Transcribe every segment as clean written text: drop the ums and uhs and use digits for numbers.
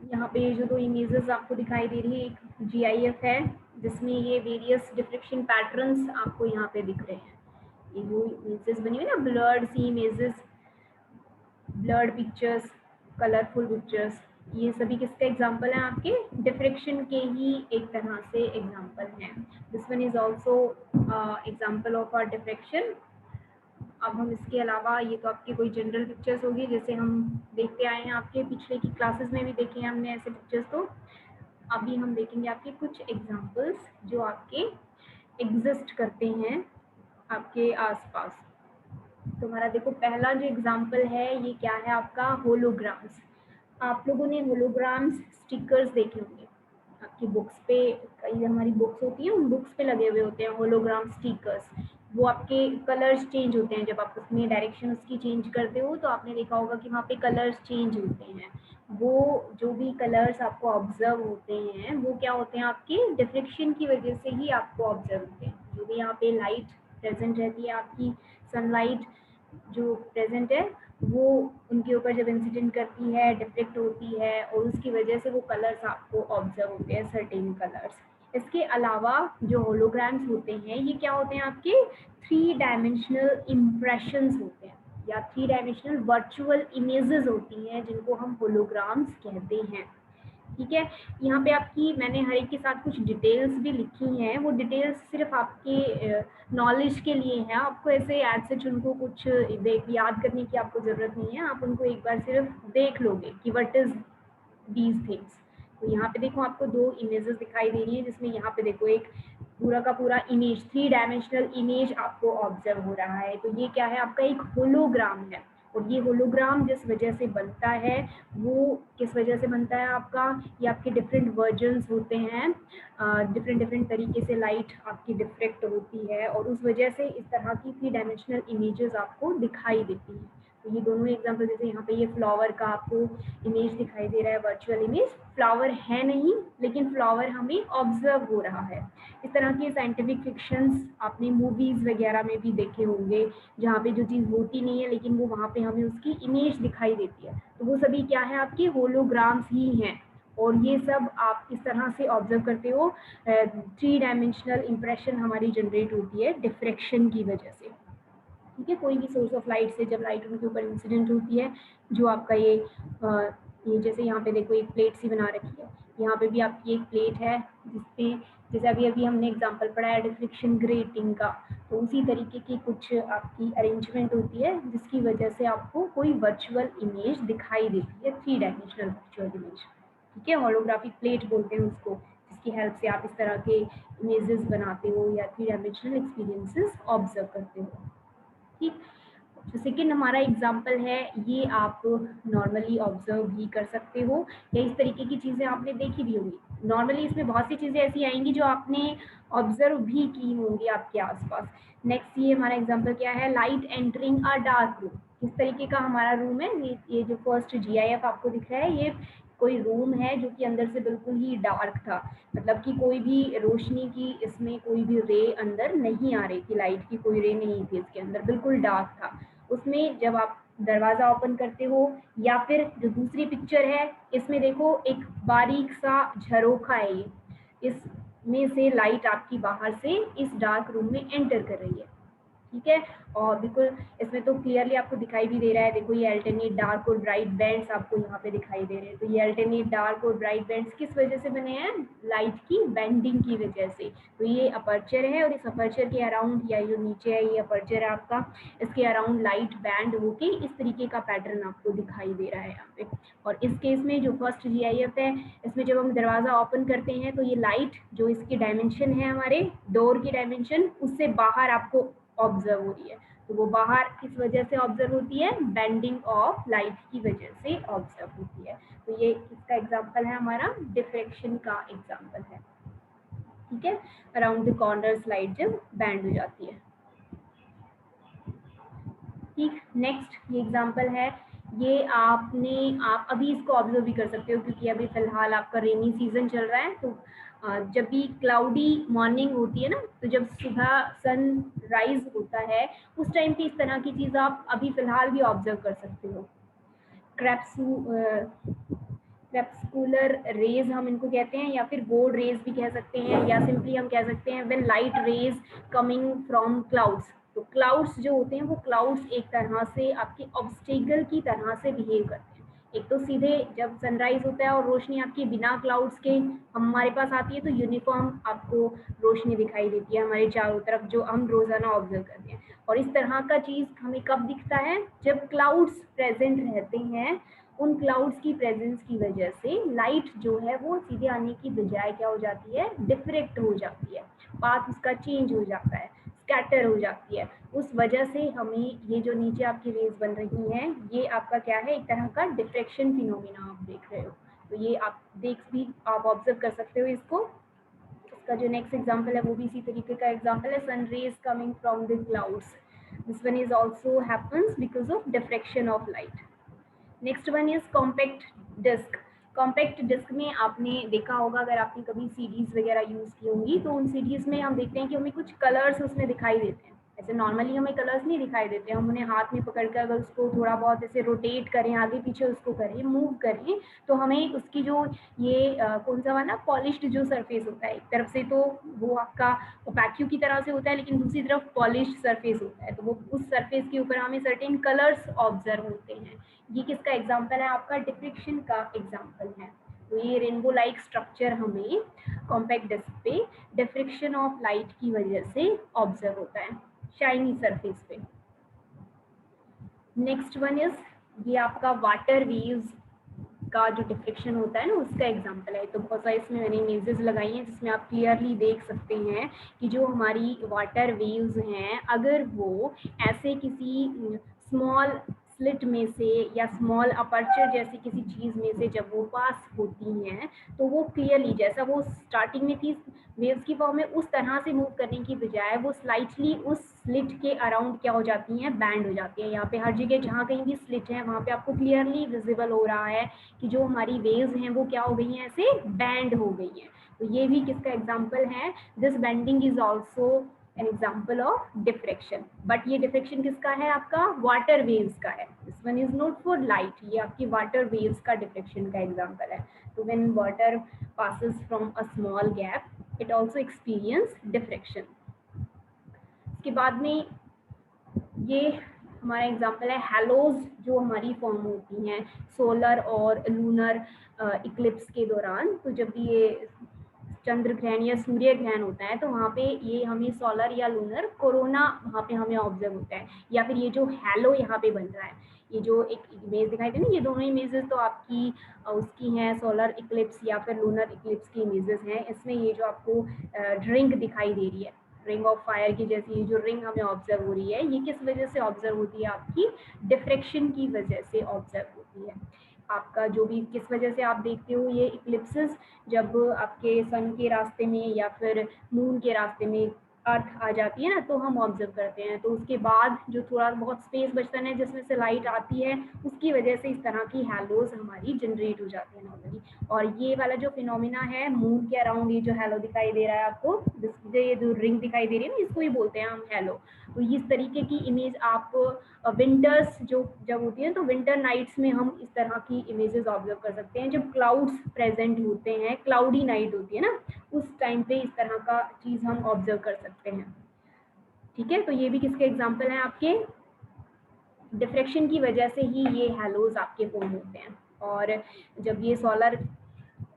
यहाँ पे जो दो इमेजेस आपको दिखाई दे रही है, एक GIF है जिसमें ये वेरियस डिफ्रेक्शन पैटर्न्स आपको यहाँ पे दिख रहे हैं। ये जो इमेजेस बनी हुई ना, ब्लर्ड सी images, blurred pictures, colourful pictures, ये सभी किसके एग्जाम्पल हैं? आपके डिफ्रेक्शन के ही एक तरह से एग्जाम्पल हैं। This one is also example of a diffraction. अब हम इसके अलावा, ये तो आपकी कोई जनरल पिक्चर्स होगी जैसे हम देखते आए हैं, आपके पिछले की क्लासेस में भी देखे हैं हमने ऐसे पिक्चर्स। तो अभी हम देखेंगे आपके कुछ एग्जाम्पल्स जो आपके एग्जिस्ट करते हैं आपके आसपास। तो हमारा देखो पहला जो एग्जाम्पल है ये क्या है आपका? होलोग्राम्स। आप लोगों ने होलोग्राम्स स्टिकर्स देखे होंगे आपकी बुक्स पे, कई हमारी बुक्स होती हैं उन बुक्स पे लगे हुए होते हैं होलोग्राम स्टिकर्स। वो आपके कलर्स चेंज होते हैं, जब आप उसमें डायरेक्शन उसकी चेंज करते हो तो आपने देखा होगा कि वहाँ पे कलर्स चेंज होते हैं। वो जो भी कलर्स आपको ऑब्जर्व होते हैं वो क्या होते हैं? आपके डिफ्रेक्शन की वजह से ही आपको ऑब्जर्व होते हैं। जो भी यहाँ पे लाइट प्रेजेंट रहती है आपकी, सनलाइट जो प्रेजेंट है, वो उनके ऊपर जब इंसिडेंट करती है, डिफ्लेक्ट होती है और उसकी वजह से वो कलर्स आपको ऑब्जर्व होते हैं, सर्टेन कलर्स। इसके अलावा जो होलोग्राम्स होते हैं ये क्या होते हैं? आपके 3 डायमेंशनल इम्प्रेशंस होते हैं या 3 डायमेंशनल वर्चुअल इमेजेस होती हैं जिनको हम होलोग्राम्स कहते हैं। ठीक है, यहाँ पे आपकी मैंने हर एक के साथ कुछ डिटेल्स भी लिखी हैं। वो डिटेल्स सिर्फ आपके नॉलेज के लिए हैं, आपको ऐसे एज सच उनको कुछ देख याद करने की आपको ज़रूरत नहीं है। आप उनको एक बार सिर्फ देख लोगे कि व्हाट इज दीज थिंग्स। तो यहाँ पे देखो आपको 2 इमेजेस दिखाई दे रही है जिसमें यहाँ पे देखो एक पूरा का पूरा इमेज, 3 डायमेंशनल इमेज आपको ऑब्जर्व हो रहा है। तो ये क्या है? आपका एक होलोग्राम है। और ये होलोग्राम जिस वजह से बनता है वो किस वजह से बनता है आपका? ये आपके डिफरेंट वर्जन्स होते हैं, डिफरेंट डिफरेंट तरीके से लाइट आपकी डिफ्रेक्ट होती है और उस वजह से इस तरह की 3 डायमेंशनल इमेजेस आपको दिखाई देती हैं। तो ये दोनों एग्जाम्पल, जैसे यहाँ पे ये फ्लावर का आपको इमेज दिखाई दे रहा है, वर्चुअल इमेज, फ्लावर है नहीं लेकिन फ्लावर हमें ऑब्जर्व हो रहा है। इस तरह के साइंटिफिक फिक्शंस आपने मूवीज वगैरह में भी देखे होंगे जहाँ पे जो चीज़ होती नहीं है लेकिन वो वहाँ पे हमें उसकी इमेज दिखाई देती है। तो वो सभी क्या है? आपके होलोग्राम्स ही हैं। और ये सब आप इस तरह से ऑब्जर्व करते हो, 3 डायमेंशनल इम्प्रेशन हमारी जनरेट होती है डिफ्रेक्शन की वजह से। ठीक है, कोई भी सोर्स ऑफ लाइट से जब लाइट उनके ऊपर इंसिडेंट होती है, जो आपका ये जैसे यहाँ पे देखो एक प्लेट सी बना रखी है, यहाँ पे भी आपकी एक प्लेट है जिसपे जैसे अभी अभी हमने एग्जांपल पढ़ा है डिफ्लेक्शन ग्रेटिंग का, तो उसी तरीके की कुछ आपकी अरेंजमेंट होती है जिसकी वजह से आपको कोई वर्चुअल इमेज दिखाई देती है, 3 डायमेंशनल वर्चुअल इमेज। ठीक है, होलोग्राफिक प्लेट बोलते हैं उसको, जिसकी हेल्प से आप इस तरह के इमेजेस बनाते हो या 3 डायमेंशनल एक्सपीरियंसेस ऑब्जर्व करते हो। ठीक, जो सेकेंड हमारा एग्जाम्पल है ये आप नॉर्मली ऑब्जर्व भी कर सकते हो या इस तरीके की चीज़ें आपने देखी भी होंगी। नॉर्मली इसमें बहुत सी चीज़ें ऐसी आएंगी जो आपने ऑब्जर्व भी की होंगी आपके आसपास। नेक्स्ट ये हमारा एग्जाम्पल क्या है? Light entering a dark room. किस तरीके का हमारा रूम है? ये जो फर्स्ट GIF आपको दिख रहा है, ये कोई रूम है जो कि अंदर से बिल्कुल ही डार्क था, मतलब कि कोई भी रोशनी की इसमें कोई भी रे अंदर नहीं आ रही थी, लाइट की कोई रे नहीं थी इसके अंदर, बिल्कुल डार्क था। उसमें जब आप दरवाज़ा ओपन करते हो या फिर जो दूसरी पिक्चर है इसमें देखो एक बारीक सा झरोखा है, ये इसमें से लाइट आपकी बाहर से इस डार्क रूम में एंटर कर रही है। ठीक है, और बिल्कुल इसमें तो क्लियरली आपको दिखाई भी दे रहा है, देखो ये अल्टरनेट डार्क और ब्राइट बैंड्स आपको यहाँ पे दिखाई दे रहे हैं। तो ये अल्टरनेट डार्क और ब्राइट बैंड्स किस वजह से बने हैं? लाइट की बेंडिंग की वजह से। तो ये अपर्चर है और इस अपर्चर के अराउंड, या जो नीचे है ये अपर्चर है आपका, इसके अराउंड लाइट बैंड होके इस तरीके का पैटर्न आपको दिखाई दे रहा है यहाँ पे। और इस केस में जो फर्स्ट GIF है, इसमें जब हम दरवाज़ा ओपन करते हैं तो ये लाइट जो इसकी डायमेंशन है, हमारे डोर की डायमेंशन, उससे बाहर आपको ऑब्जर्व हो रही है। तो वो बाहर किस वजह से ऑब्जर्व होती है? बेंडिंग ऑफ लाइट की वजह से ऑब्जर्व होती है। तो ये इसका एग्जांपल है, हमारा डिफ्रेक्शन का एग्जांपल है। ठीक है, अराउंड द कॉर्नर्स लाइट जब बैंड हो जाती है। ठीक, नेक्स्ट ये एग्जांपल है, ये आप अभी इसको ऑब्जर्व भी कर सकते हो क्योंकि अभी फिलहाल आपका रेनी सीजन चल रहा है। तो जब भी क्लाउडी मॉर्निंग होती है ना, तो जब सुबह सन राइज होता है उस टाइम पे इस तरह की चीज़ आप अभी फिलहाल भी ऑब्जर्व कर सकते हो। क्रैप्सू क्रेपस्कुलर रेज हम इनको कहते हैं, या फिर गोल्ड रेज भी कह सकते हैं, या सिंपली हम कह सकते हैं when light rays coming from clouds. तो क्लाउड्स जो होते हैं वो क्लाउड्स एक तरह से आपके ऑब्स्टेकल की तरह से बिहेव करते हैं। एक तो सीधे जब सनराइज होता है और रोशनी आपकी बिना क्लाउड्स के हमारे पास आती है तो यूनिफॉर्म आपको रोशनी दिखाई देती है हमारे चारों तरफ, जो हम रोजाना ऑब्जर्व करते हैं। और इस तरह का चीज हमें कब दिखता है, जब क्लाउड्स प्रेजेंट रहते हैं। उन क्लाउड्स की प्रेजेंस की वजह से लाइट जो है वो सीधे आने की बजाय क्या हो जाती है, डिफ्रेक्ट हो जाती है, पाथ उसका चेंज हो जाता है, स्कैटर हो जाती है। उस वजह से हमें ये जो नीचे आपकी रेज बन रही हैं, ये आपका क्या है, एक तरह का डिफ्रेक्शन फिनोमिना आप देख रहे हो। तो ये आप ऑब्जर्व कर सकते हो इसको। इसका जो नेक्स्ट एग्जांपल है वो भी इसी तरीके का एग्जांपल है, sun rays coming from the clouds. This one is also happens because of diffraction of light. Next one is compact disc. Compact disc में आपने देखा होगा, अगर आपने कभी सीडीज वगैरह यूज की होंगी तो उन सीडीज में हम देखते हैं कि हमें कुछ कलर्स उसमें दिखाई देते हैं। ऐसे नॉर्मली हमें कलर्स नहीं दिखाई देते, हम उन्हें हाथ में पकड़कर अगर उसको थोड़ा बहुत ऐसे रोटेट करें, आगे पीछे उसको करें, मूव करें, तो हमें उसकी जो ये कौन सा वाला पॉलिश्ड जो सरफेस होता है, एक तरफ से तो वो आपका ओपैक्यू की तरह से होता है, लेकिन दूसरी तरफ पॉलिश्ड सरफेस होता है, तो वो उस सरफेस के ऊपर हमें सर्टेन कलर्स ऑब्जर्व होते हैं। ये किसका एग्जाम्पल है, आपका डिफ्रेक्शन का एग्जाम्पल है। तो ये रेनबो लाइक स्ट्रक्चर हमें कॉम्पैक्ट डिस्क पे डिफ्रेक्शन ऑफ लाइट की वजह से ऑब्जर्व होता है शाइनी सरफेस पे। नेक्स्ट वन इज ये आपका वाटर वेव्स का जो डिफ्रेक्शन होता है ना, उसका एग्जांपल है। तो बहुत सारे इसमें मैंने इमेजेस लगाई हैं जिसमें आप क्लियरली देख सकते हैं कि जो हमारी वाटर वेव्स हैं, अगर वो ऐसे किसी स्मॉल स्लिट में से या स्मॉल अपर्चर जैसी किसी चीज़ में से जब वो पास होती हैं, तो वो क्लियरली जैसा वो स्टार्टिंग में थी वेव्स की फॉर्म में, उस तरह से मूव करने की बजाय वो स्लाइटली उस स्लिट के अराउंड क्या हो जाती हैं, बैंड हो जाती है। यहाँ पे हर जगह जहाँ कहीं भी स्लिट है वहाँ पे आपको क्लियरली विजिबल हो रहा है कि जो हमारी वेव्स हैं वो क्या हो गई हैं, ऐसे बैंड हो गई हैं। तो ये भी किसका एग्जाम्पल है, this bending is also an example of diffraction. But ये डिफ्रेक्शन किसका है, आपका वाटर वेव्स का है। This one is not for light, ये आपकी वाटर वेव्स का डिफ्रेक्शन का एग्जाम्पल है। तो when water passes from a small gap it also experience diffraction। इसके बाद में ये हमारा एग्जांपल है हैलोज, जो हमारी फॉर्म होती हैं सोलर और लूनर इक्लिप्स के दौरान। तो जब भी ये चंद्र ग्रहण या सूर्य ग्रहण होता है तो वहाँ पे ये हमें सोलर या लूनर कोरोना वहाँ पे हमें ऑब्जर्व होता है, या फिर ये जो हैलो यहाँ पे बन रहा है, ये जो एक इमेज दिखाई दे रही है, ये दोनों इमेजेस तो आपकी उसकी हैं सोलर इक्लिप्स या फिर लूनर इक्लिप्स की इमेजेस हैं। इसमें ये जो आपको रिंग दिखाई दे रही है, रिंग ऑफ फायर की जैसी जो रिंग हमें ऑब्जर्व हो रही है, ये किस वजह से ऑब्जर्व होती है, आपकी डिफ्रेक्शन की वजह से ऑब्जर्व होती है। आपका जो भी किस वजह से आप देखते हो ये इक्लिप्सेस, जब आपके सन के रास्ते में या फिर मून के रास्ते में अर्थ आ जाती है ना, तो हम ऑब्जर्व करते हैं। तो उसके बाद जो थोड़ा बहुत स्पेस बचता है जिसमें से लाइट आती है, उसकी वजह से इस तरह की हैलोज हमारी जनरेट हो जाती है नॉर्मली। और ये वाला जो फिनोमिना है मून के अराउंड, ये जो हैलो दिखाई दे रहा है आपको, ये जो रिंग दिखाई दे रही है ना, इसको ही बोलते हैं हम हैलो। तो इस तरीके की इमेज आप विंटर्स जो जब होती है तो विंटर नाइट्स में हम इस तरह की इमेजेस ऑब्जर्व कर सकते हैं, जब क्लाउड्स प्रेजेंट होते हैं, क्लाउडी नाइट होती है ना, उस टाइम पे इस तरह का चीज हम ऑब्जर्व कर सकते हैं। ठीक है, तो ये भी किसके एग्जांपल हैं, आपके डिफ्रेक्शन की वजह से ही ये हैलोज आपके फॉर्म होते हैं। और जब ये सोलर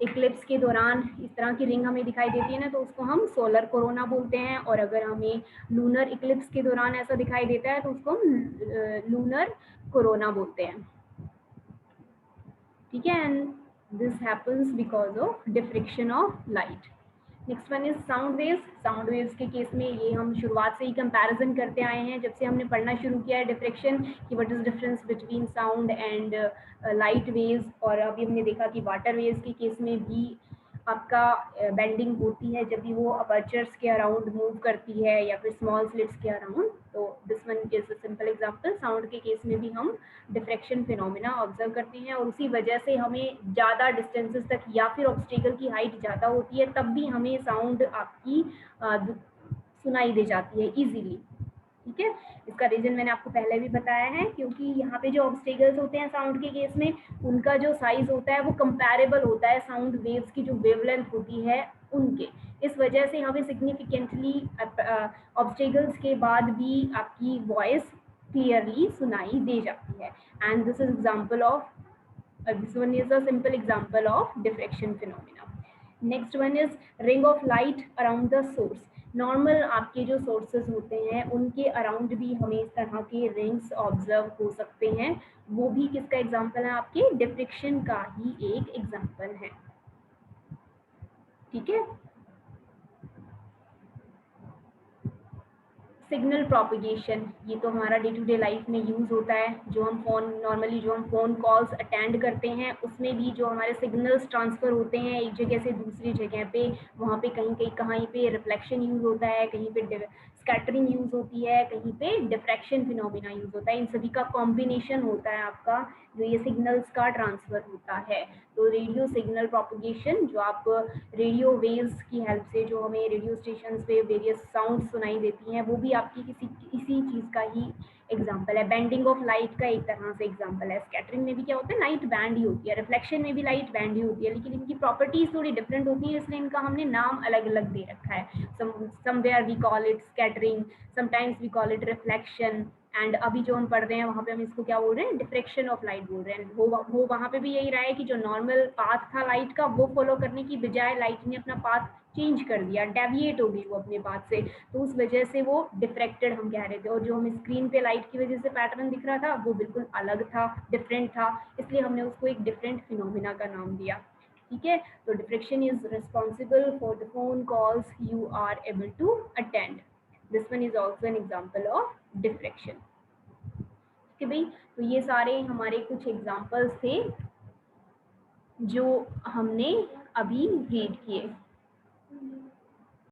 इक्लिप्स के दौरान इस तरह की रिंग हमें दिखाई देती है ना, तो उसको हम सोलर कोरोना बोलते हैं। और अगर हमें लूनर इक्लिप्स के दौरान ऐसा दिखाई देता है तो उसको हम लूनर कोरोना बोलते हैं। ठीक है, and this happens because of diffraction of light. Next one is sound waves. Sound waves के केस में ये हम शुरुआत से ही कंपैरिजन करते आए हैं, जब से हमने पढ़ना शुरू किया है डिफ्रेक्शन कि what is difference between sound and light waves. और अभी हमने देखा कि वाटर वेव्स के केस में भी आपका बेंडिंग होती है जब भी वो अपर्चर्स के अराउंड मूव करती है या फिर स्मॉल स्लिट्स के अराउंड। तो this one is a simple example. Sound के केस में भी हम डिफ्रेक्शन फिनोमिना ऑब्जर्व करते हैं, और उसी वजह से हमें ज़्यादा डिस्टेंसेस तक या फिर ऑब्स्टेकल की हाइट ज़्यादा होती है, तब भी हमें साउंड आपकी सुनाई दे जाती है इजीली। ठीक है, इसका रीजन मैंने आपको पहले भी बताया है, क्योंकि यहाँ पे जो ऑब्स्टेकल्स होते हैं साउंड के केस में, उनका जो साइज होता है वो कंपैरेबल होता है साउंड वेव्स की जो वेवलेंथ होती है उनके। इस वजह से यहाँ पे सिग्निफिकेंटली ऑब्स्टेकल्स के बाद भी आपकी वॉइस क्लियरली सुनाई दे जाती है। And this is example of this one is a simple example of diffraction phenomena. Next one is ring of light around the source. Normal आपके जो सोर्सेज होते हैं उनके अराउंड भी हमें इस तरह के रिंग्स ऑब्जर्व हो सकते हैं, वो भी किसका एग्जाम्पल है, आपके डिफ्रेक्शन का ही एक एग्जाम्पल है। ठीक है, सिग्नल प्रोपिगेशन, ये तो हमारा डे टू डे लाइफ में यूज़ होता है। जो हम फ़ोन कॉल्स अटेंड करते हैं उसमें भी जो हमारे सिग्नल्स ट्रांसफ़र होते हैं एक जगह से दूसरी जगह पे, वहाँ पे कहीं पे रिफ्लेक्शन यूज़ होता है, कहीं पे स्कैटरिंग यूज़ होती है, कहीं पे डिफ्रैक्शन फिनोमिना यूज़ होता है। इन सभी का कॉम्बिनेशन होता है आपका जो ये सिग्नल्स का ट्रांसफ़र होता है। तो रेडियो सिग्नल प्रोपिगेशन, जो आप रेडियो वेव्स की हेल्प से जो हमें रेडियो स्टेशन पे वेरियस साउंड सुनाई देती हैं, वो भी आपकी इसी चीज़ का ही एग्जाम्पल है। बेंडिंग ऑफ लाइट का एक तरह से एग्जाम्पल है। स्कैटरिंग में भी क्या होता है, लाइट बैंड ही होती है, रिफ्लेक्शन में भी लाइट बैंड ही होती है, लेकिन इनकी प्रॉपर्टीज थोड़ी डिफरेंट होती है, इसलिए इनका हमने नाम अलग अलग दे रखा है। Somewhere we call it scattering, sometimes we call it reflection, and अभी जो हम पढ़ रहे हैं वहाँ पे हम इसको क्या बोल रहे हैं, डिफ्रेक्शन ऑफ लाइट बोल रहे हैं। वो वहाँ पे भी यही रहा है कि जो नॉर्मल पाथ था लाइट का वो फॉलो करने की बजाय लाइट ने अपना पाथ चेंज कर दिया, डेविएट हो गई वो अपने पाथ से, तो उस वजह से वो डिफ्रेक्टेड हम कह रहे थे। और जो हमें स्क्रीन पे लाइट की वजह से पैटर्न दिख रहा था वो बिल्कुल अलग था, डिफरेंट था, इसलिए हमने उसको एक डिफरेंट फिनोमिना का नाम दिया। ठीक है, तो diffraction is responsible for the phone calls you are able to attend. This one is also an example of diffraction. कि भाई, तो ये सारे हमारे कुछ एग्जाम्पल्स थे जो हमने अभी रीड किए।